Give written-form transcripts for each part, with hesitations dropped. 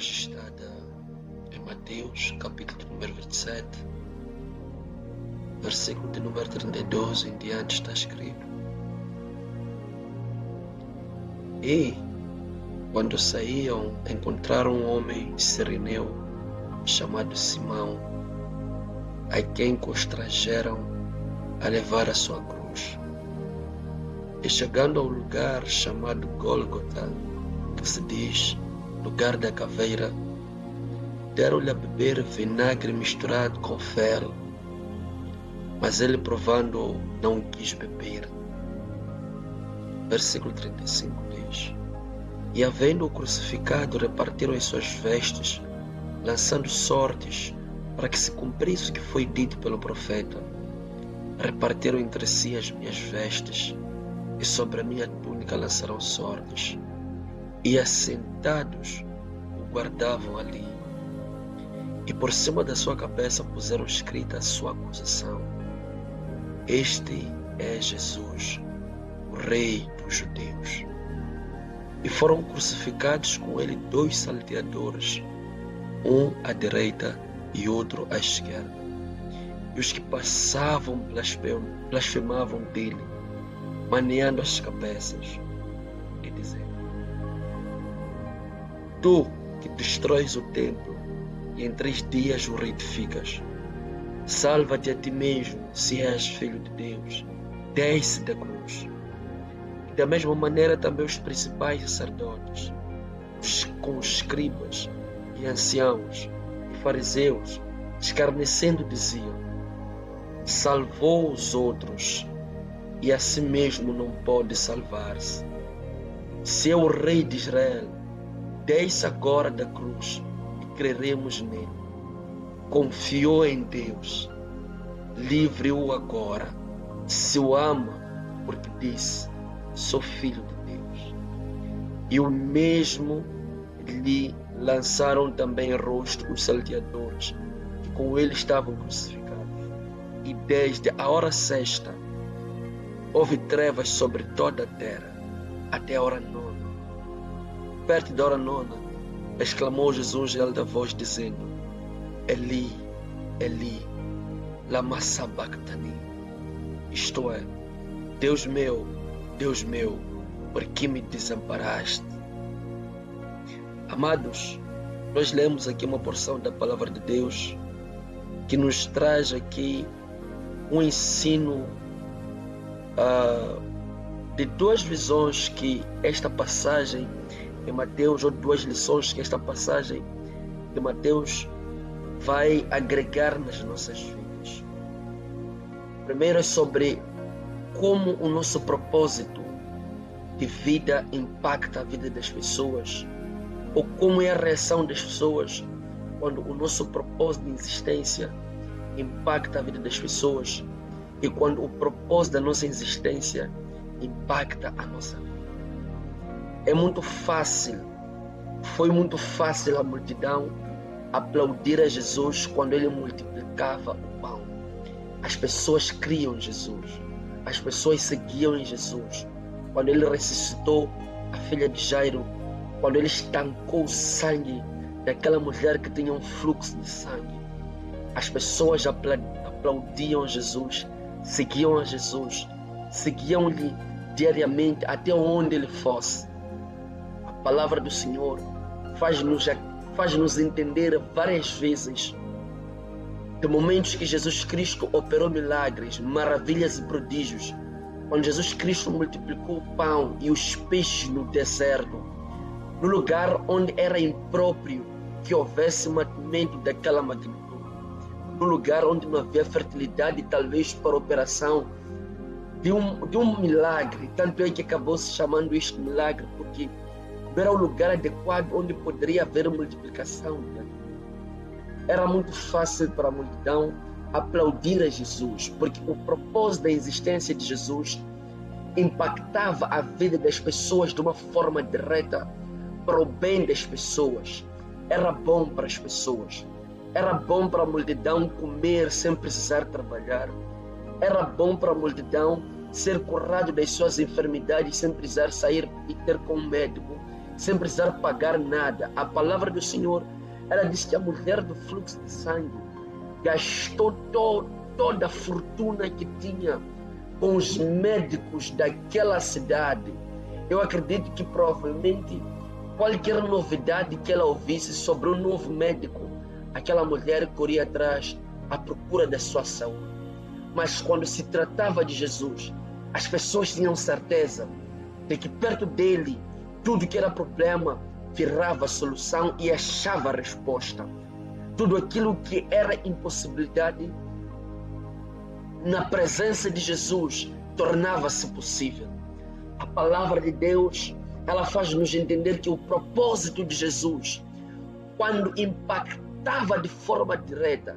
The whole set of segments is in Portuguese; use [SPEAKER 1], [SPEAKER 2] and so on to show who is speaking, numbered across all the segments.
[SPEAKER 1] registrada em Mateus, capítulo número 27, versículo de número 32 em diante está escrito: E, quando saíam, encontraram um homem sireneu chamado Simão, a quem constrangeram a levar a sua cruz. E chegando ao lugar chamado Gólgota, que se diz lugar da caveira, deram-lhe a beber vinagre misturado com fel, mas ele, provando, não quis beber. Versículo 35 diz: E havendo-o crucificado, repartiram as suas vestes, lançando sortes, para que se cumprisse o que foi dito pelo profeta: Repartiram entre si as minhas vestes, e sobre a minha túnica lançaram sortes. E assentados o guardavam ali, e por cima da sua cabeça puseram escrita a sua acusação: Este é Jesus, o Rei dos Judeus. E foram crucificados com ele 2 salteadores, um à direita e outro à esquerda. E os que passavam blasfemavam dele, maneando as cabeças e dizendo: Tu que destróis o templo e em 3 dias o reedificas, salva-te a ti mesmo, se és filho de Deus, desce da cruz. E da mesma maneira também os principais sacerdotes, com os escribas e anciãos e fariseus, escarnecendo, diziam: Salvou os outros, e a si mesmo não pode salvar-se. Se é o Rei de Israel, desce agora da cruz e creremos nele. Confiou em Deus, livre-o agora, se o ama, porque disse: Sou filho de Deus. E o mesmo lhe lançaram também em rosto os salteadores que com ele estavam crucificados. E desde a hora sexta houve trevas sobre toda a terra, até a hora 9. Perto da hora 9, exclamou Jesus em alta voz, dizendo: Eli, Eli, lama sabachthani. Isto é, Deus meu, por que me desamparaste? Amados, nós lemos aqui uma porção da palavra de Deus que nos traz aqui um ensino de 2 visões que esta passagem de Mateus, ou 2 lições que esta passagem de Mateus vai agregar nas nossas vidas. Primeiro é sobre como o nosso propósito de vida impacta a vida das pessoas, ou como é a reação das pessoas quando o nosso propósito de existência impacta a vida das pessoas, e quando o propósito da nossa existência impacta a nossa vida. É muito fácil, foi muito fácil a multidão aplaudir a Jesus quando ele multiplicava o pão. As pessoas criam em Jesus, as pessoas seguiam em Jesus. Quando ele ressuscitou a filha de Jairo, quando ele estancou o sangue daquela mulher que tinha um fluxo de sangue, as pessoas aplaudiam Jesus, seguiam a Jesus, seguiam-lhe diariamente até onde ele fosse. A palavra do Senhor faz-nos entender várias vezes de momentos que Jesus Cristo operou milagres, maravilhas e prodígios. Quando Jesus Cristo multiplicou o pão e os peixes no deserto, no lugar onde era impróprio que houvesse mantimento daquela magnitude, no lugar onde não havia fertilidade, talvez para a operação de um milagre. Tanto é que acabou se chamando isto milagre, porque não era o lugar adequado onde poderia haver multiplicação. Era muito fácil para a multidão aplaudir a Jesus, porque o propósito da existência de Jesus impactava a vida das pessoas de uma forma direta, para o bem das pessoas. Era bom para as pessoas, era bom para a multidão comer sem precisar trabalhar, era bom para a multidão ser curado das suas enfermidades sem precisar sair e ter com um médico, sem precisar pagar nada. A palavra do Senhor, ela diz que a mulher do fluxo de sangue gastou toda a fortuna que tinha com os médicos daquela cidade. Eu acredito que provavelmente qualquer novidade que ela ouvisse sobre um novo médico, aquela mulher corria atrás à procura da sua saúde. Mas quando se tratava de Jesus, as pessoas tinham certeza de que perto dele tudo que era problema virava solução e achava a resposta. Tudo aquilo que era impossibilidade, na presença de Jesus, tornava-se possível. A palavra de Deus, ela faz-nos entender que o propósito de Jesus, quando impactava de forma direta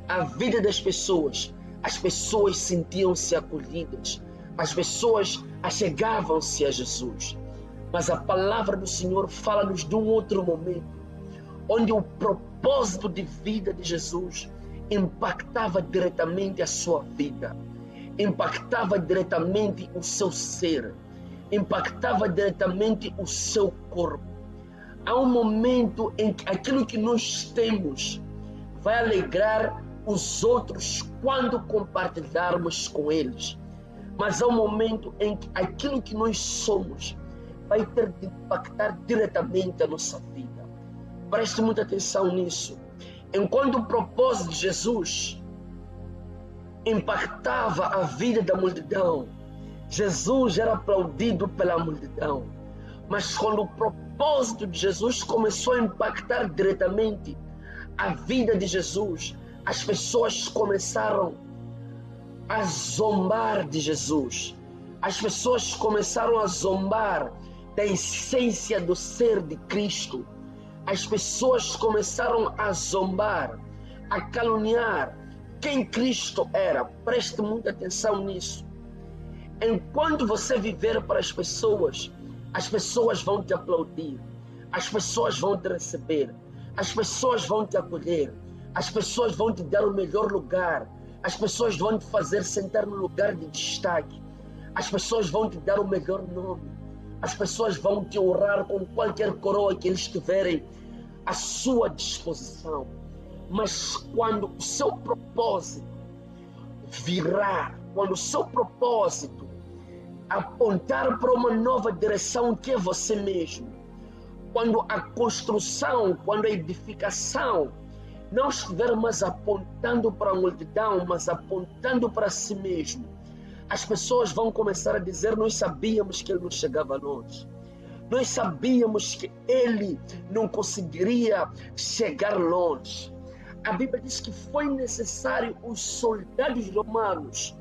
[SPEAKER 1] a vida das pessoas, as pessoas sentiam-se acolhidas, as pessoas achegavam-se a Jesus. Mas a palavra do Senhor fala-nos de um outro momento, onde o propósito de vida de Jesus impactava diretamente a sua vida, impactava diretamente o seu ser, impactava diretamente o seu corpo. Há um momento em que aquilo que nós temos vai alegrar os outros quando compartilharmos com eles. Mas há um momento em que aquilo que nós somos vai ter de impactar diretamente a nossa vida. Preste muita atenção nisso. Enquanto o propósito de Jesus impactava a vida da multidão, Jesus era aplaudido pela multidão. Mas quando o propósito de Jesus começou a impactar diretamente a vida de Jesus, as pessoas começaram a zombar de Jesus. As pessoas começaram a zombar da essência do ser de Cristo. As pessoas começaram a zombar, a caluniar quem Cristo era. Preste muita atenção nisso. Enquanto você viver para as pessoas vão te aplaudir, as pessoas vão te receber, as pessoas vão te acolher, as pessoas vão te dar o melhor lugar, as pessoas vão te fazer sentar no lugar de destaque, as pessoas vão te dar o melhor nome, as pessoas vão te honrar com qualquer coroa que eles tiverem à sua disposição. Mas quando o seu propósito virar, quando o seu propósito apontar para uma nova direção que é você mesmo, quando a construção, quando a edificação não estiver mais apontando para a multidão, mas apontando para si mesmo, as pessoas vão começar a dizer: nós sabíamos que ele não chegava longe, nós sabíamos que ele não conseguiria chegar longe. A Bíblia diz que foi necessário os soldados romanos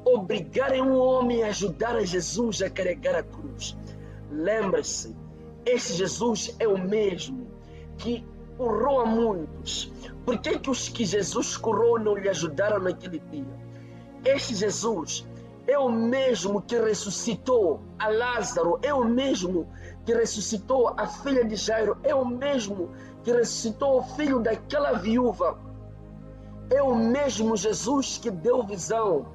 [SPEAKER 1] obrigarem um homem a ajudar a Jesus a carregar a cruz. Lembre-se, esse Jesus é o mesmo que curou a muitos. Por que os que Jesus curou não lhe ajudaram naquele dia? Este Jesus é o mesmo que ressuscitou a Lázaro, é o mesmo que ressuscitou a filha de Jairo, é o mesmo que ressuscitou o filho daquela viúva, é o mesmo Jesus que deu visão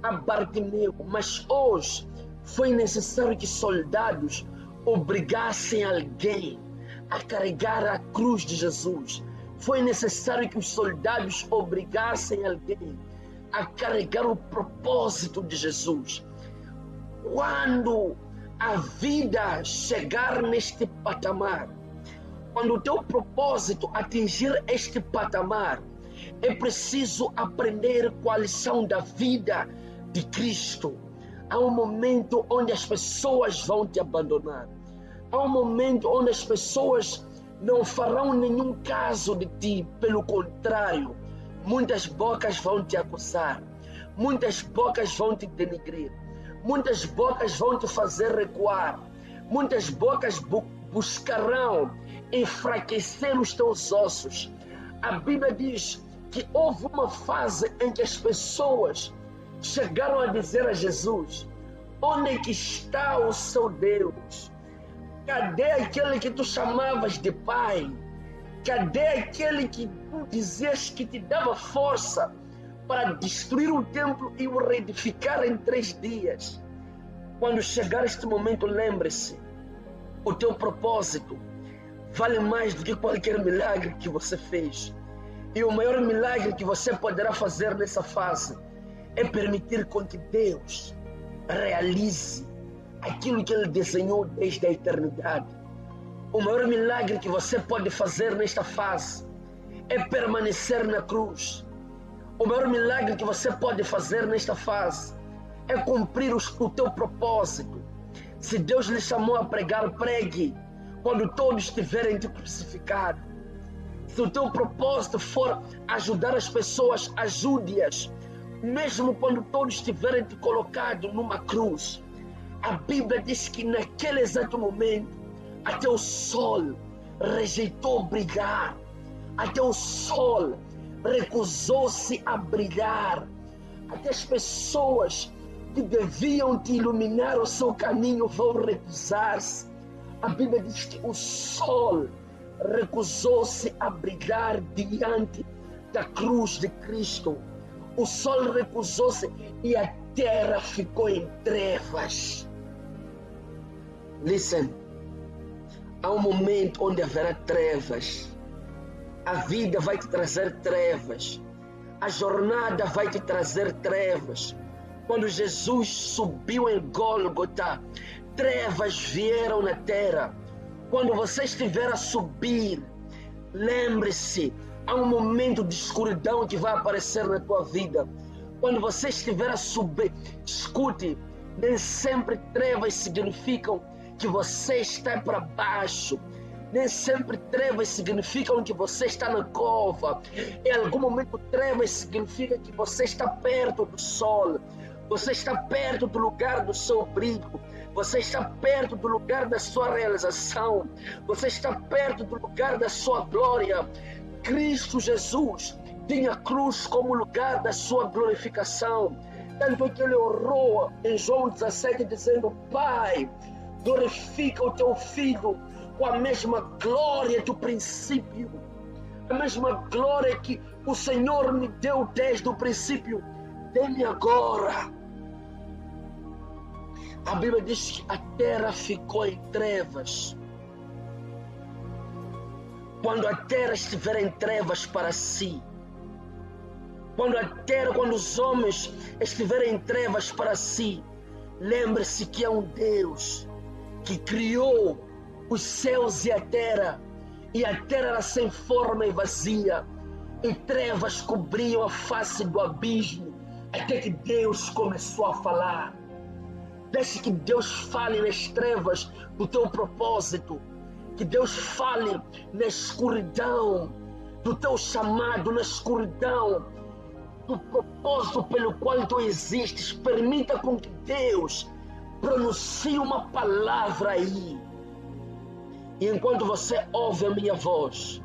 [SPEAKER 1] a Bartimeu. Mas hoje foi necessário que soldados obrigassem alguém a carregar a cruz de Jesus. Foi necessário que os soldados obrigassem alguém a carregar o propósito de Jesus. Quando a vida chegar neste patamar, quando o teu propósito atingir este patamar, é preciso aprender qual a lição da vida de Cristo. Há um momento onde as pessoas vão te abandonar. Há um momento onde as pessoas não farão nenhum caso de ti. Pelo contrário, muitas bocas vão te acusar, muitas bocas vão te denigrir, muitas bocas vão te fazer recuar, muitas bocas buscarão enfraquecer os teus ossos. A Bíblia diz que houve uma fase em que as pessoas chegaram a dizer a Jesus: onde é que está o seu Deus? Cadê aquele que tu chamavas de Pai? Cadê aquele que tu dizias que te dava força para destruir o templo e o reedificar em 3 dias? Quando chegar este momento, lembre-se, O teu propósito vale mais do que qualquer milagre que você fez. E o maior milagre que você poderá fazer nessa fase é permitir com que Deus realize aquilo que Ele desenhou desde a eternidade. O maior milagre que você pode fazer nesta fase é permanecer na cruz. O maior milagre que você pode fazer nesta fase é cumprir o teu propósito. Se Deus lhe chamou a pregar, pregue quando todos estiverem te crucificado. Se o teu propósito for ajudar as pessoas, ajude-as, mesmo quando todos estiverem te colocado numa cruz. A Bíblia diz que naquele exato momento, até o sol rejeitou brilhar, até o sol recusou-se a brilhar, até as pessoas que deviam te iluminar o seu caminho vão recusar-se. A Bíblia diz que o sol recusou-se a brilhar diante da cruz de Cristo. O sol recusou-se e a terra ficou em trevas. Listen, há um momento onde haverá trevas. A vida vai te trazer trevas. A jornada vai te trazer trevas. Quando Jesus subiu em Gólgota, trevas vieram na terra. Quando você estiver a subir, lembre-se, há um momento de escuridão que vai aparecer na tua vida. Quando você estiver a subir, escute, nem sempre trevas significam que você está para baixo. Nem sempre trevas significam que você está na cova. Em algum momento trevas significa que você está perto do sol. Você está perto do lugar do seu brilho. Você está perto do lugar da sua realização. Você está perto do lugar da sua glória. Cristo Jesus tinha a cruz como lugar da sua glorificação. Tanto que ele orou em João 17 dizendo: Pai, glorifica o teu Filho com a mesma glória do princípio. A mesma glória que o Senhor me deu desde o princípio, dê-me agora. A Bíblia diz que a terra ficou em trevas. Quando a terra estiver em trevas para si, quando os homens estiverem em trevas para si, lembre-se que é um Deus que criou os céus e a terra era sem forma e vazia, e trevas cobriam a face do abismo, até que Deus começou a falar. Deixe que Deus fale nas trevas do teu propósito, que Deus fale na escuridão do teu chamado, na escuridão do propósito pelo qual tu existes. Permita com que Deus pronuncie uma palavra aí. E enquanto você ouve a minha voz,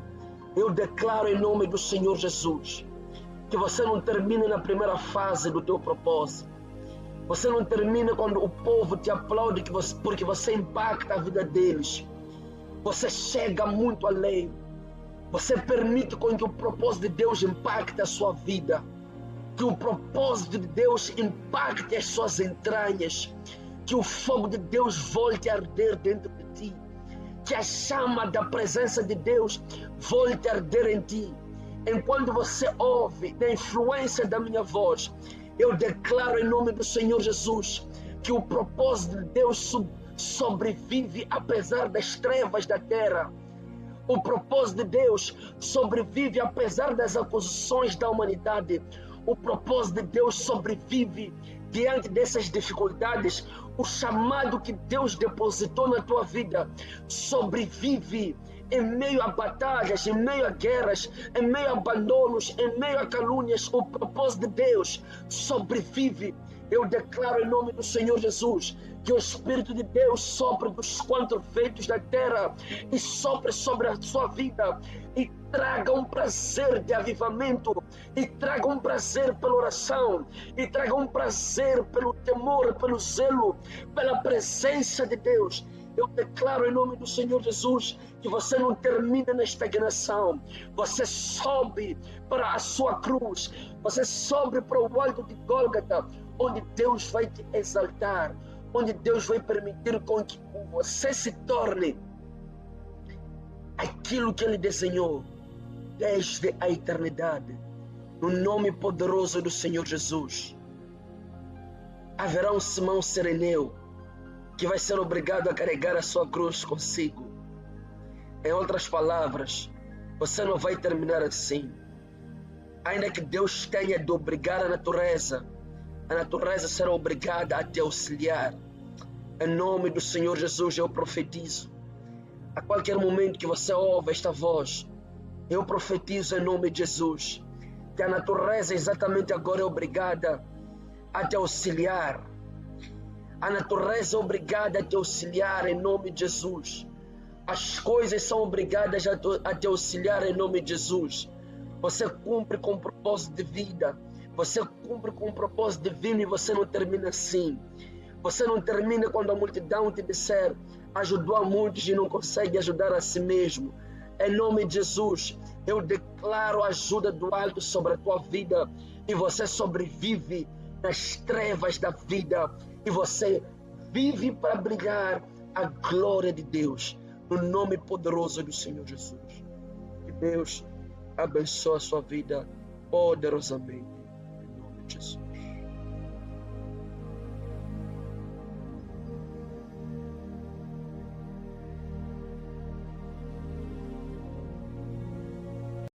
[SPEAKER 1] eu declaro em nome do Senhor Jesus que você não termine na primeira fase do teu propósito. Você não termina quando o povo te aplaude porque você impacta a vida deles. Você chega muito além. Você permite com que o propósito de Deus impacte a sua vida. Que o propósito de Deus impacte as suas entranhas. Que o fogo de Deus volte a arder dentro de ti. Que a chama da presença de Deus volte a arder em ti. Enquanto você ouve a influência da minha voz, eu declaro em nome do Senhor Jesus que o propósito de Deus sobrevive apesar das trevas da terra. O propósito de Deus sobrevive apesar das acusações da humanidade. O propósito de Deus sobrevive diante dessas dificuldades. O chamado que Deus depositou na tua vida sobrevive em meio a batalhas, em meio a guerras, em meio a abandonos, em meio a calúnias. O propósito de Deus sobrevive. Eu declaro em nome do Senhor Jesus que o Espírito de Deus sopre dos 4 ventos da terra e sopre sobre a sua vida e traga um prazer de avivamento, e traga um prazer pela oração, e traga um prazer pelo temor, pelo zelo, pela presença de Deus. Eu declaro em nome do Senhor Jesus que você não termina na estagnação. Você sobe para a sua cruz. Você sobe para o alto de Gólgota, onde Deus vai te exaltar, onde Deus vai permitir com que você se torne aquilo que Ele desenhou desde a eternidade. No nome poderoso do Senhor Jesus. Haverá um Simão Sireneu que vai ser obrigado a carregar a sua cruz consigo. Em outras palavras, você não vai terminar assim. Ainda que Deus tenha de obrigar a natureza será obrigada a te auxiliar. Em nome do Senhor Jesus, eu profetizo. A qualquer momento que você ouve esta voz, eu profetizo em nome de Jesus, que a natureza exatamente agora é obrigada a te auxiliar. A natureza é obrigada a te auxiliar em nome de Jesus. As coisas são obrigadas a te auxiliar em nome de Jesus. Você cumpre com o propósito de vida. Você cumpre com o propósito divino e você não termina assim. Você não termina quando a multidão te disser: ajudou a muitos e não consegue ajudar a si mesmo. Em nome de Jesus, eu declaro a ajuda do alto sobre a tua vida e você sobrevive nas trevas da vida e você vive para brilhar a glória de Deus, no nome poderoso do Senhor Jesus. Que Deus abençoe a sua vida poderosamente, em nome de Jesus.